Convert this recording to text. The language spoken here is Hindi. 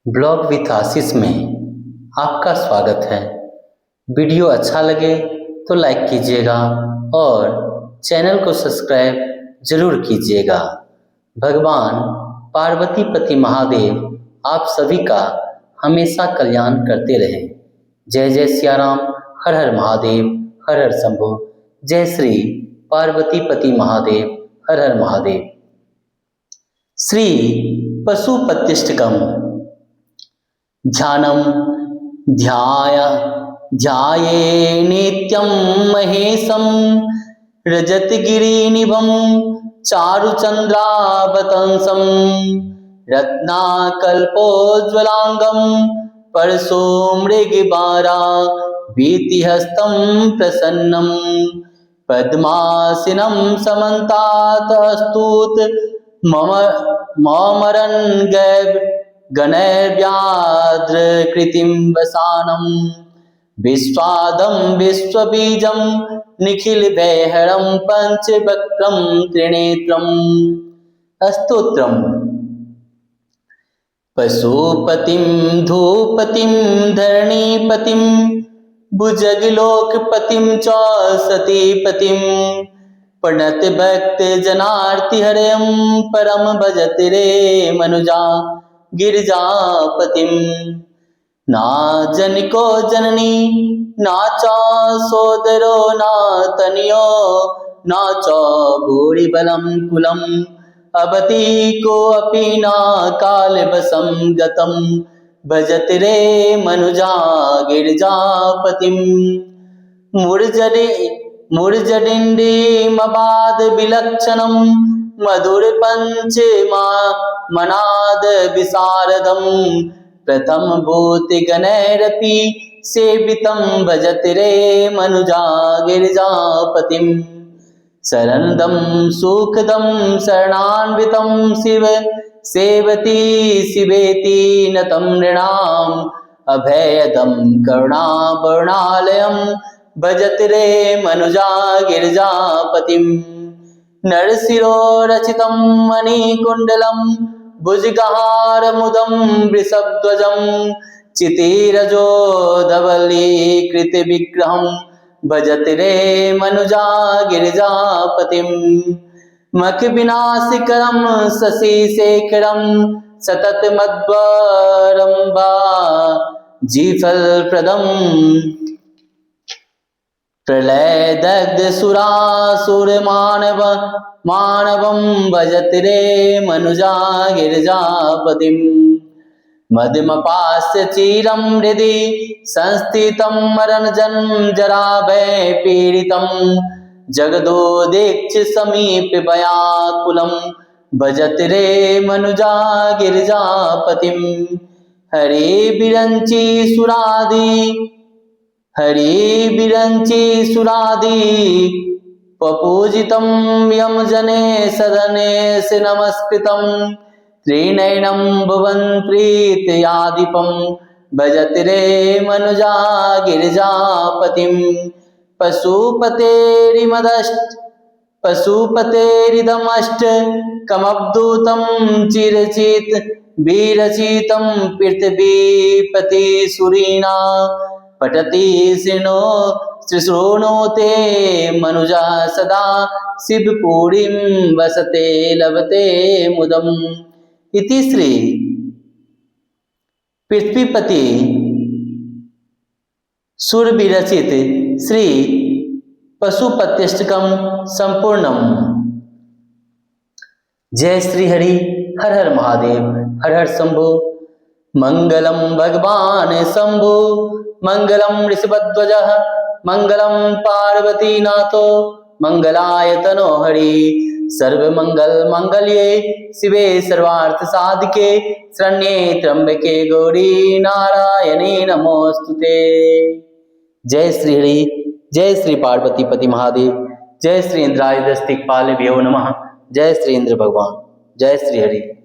ब्लॉग विथ आशीष में आपका स्वागत है। वीडियो अच्छा लगे तो लाइक कीजिएगा और चैनल को सब्सक्राइब जरूर कीजिएगा। भगवान पार्वती पति महादेव आप सभी का हमेशा कल्याण करते रहें। जय जय सिया राम, हर हर महादेव, हर हर शंभो। जय श्री पार्वती पति महादेव, हर हर महादेव। श्री पशुपतिष्ठकम ध्यानं ध्याये नित्यं महेशं रजतगिरिनिभं चारुचन्द्रावतंसं रत्नाकल्पोज्ज्वलांगं परशो मृगबारा भीतिहस्तं प्रसन्नं पद्मासनं समन्तात् ममरन् गणैर्व्याघ्रकृतिं वसानं विश्वादं विश्वबीजं निखिलभयहरं पंचवक्त्रं त्रिनेत्रम्। स्तोत्रम्। पशुपतिं धूपतिं धरणीपतिं भुजगलोकपतिं च सतीपतिं प्रणत भक्त जनार्तिहरं परम भजत रे मनुजा गिरिजापतिं। ना जनिको जननी ना च सोदरो ना तनयो ना च भूरिबलं कुलम् अवति कोऽपि न कालवशं गतं भजत रे मनुजा गिरिजापतिं। मूर्जडिण्डीमबाध विलक्षणं मधुरपञ्चमनाद विशारदं प्रथम भूतिगणैरपि सेवितं भजत रे मनुजा गिरिजापतिं। शरणदं सुखदं शरणान्वितं शिव सेवती शिवेति नतं नृणाम् अभयदं करुणावरुणालयं भजत रे मनुजा गिरिजापतिं। नरशिरोरचितं मणिकुण्डलं भुजगहारमुदं वृषध्वजं चितिरजो धवलीकृतविग्रहं भजत रे मनुजा गिरिजापतिं। मखविनाशकरं शशिशेखरं सततमध्वरम्बा जीफलप्रदं प्रलयदग्धसुरासुरमानवं भजत रे मनुजा गिरिजापतिं। मदमपास्य चिरं हृदि संस्थितं मरणजन्मजराभयपीडितं जगदोदीक्ष्य समीपव्याकुलं भजत रे मनुजा गिरिजापतिं। हरिविरञ्चि सुरादि पपूजितं यमजने सदने नमस्कृतं त्रिनयनं भुवन प्रीतयादीपं भजत रे मनुजा गिरिजापतिं। पशुपतेरिदमष्ट कमवधूतं चिरचित विरचितं पृथ्वीपति सुरीना पठति शृणोते मनुजा सदा शिवपुरीं वसते लभते मुदम्। इति श्री पृथ्वीपति सूर विरचित श्री पशुपतिष्ठकम संपूर्णम। जय श्री हरि, हर हर महादेव, हर हर शंभो। मंगलम भगवान शंभो, मंगलम ऋषभध्वजः, मंगलम पार्वतीनाथो, मंगलाय तनो हरि। सर्वमंगल मंगल्ये शिवे सर्वार्थ साधिके शरण्ये त्र्यंबके गौरी नारायणे नमोस्तुते। जय श्री हरि, जय श्री पार्वती पति महादेव, जय श्री इंद्राय दिक्पालेभ्यो नमः। जय श्री इंद्र भगवान, जय श्री हरि।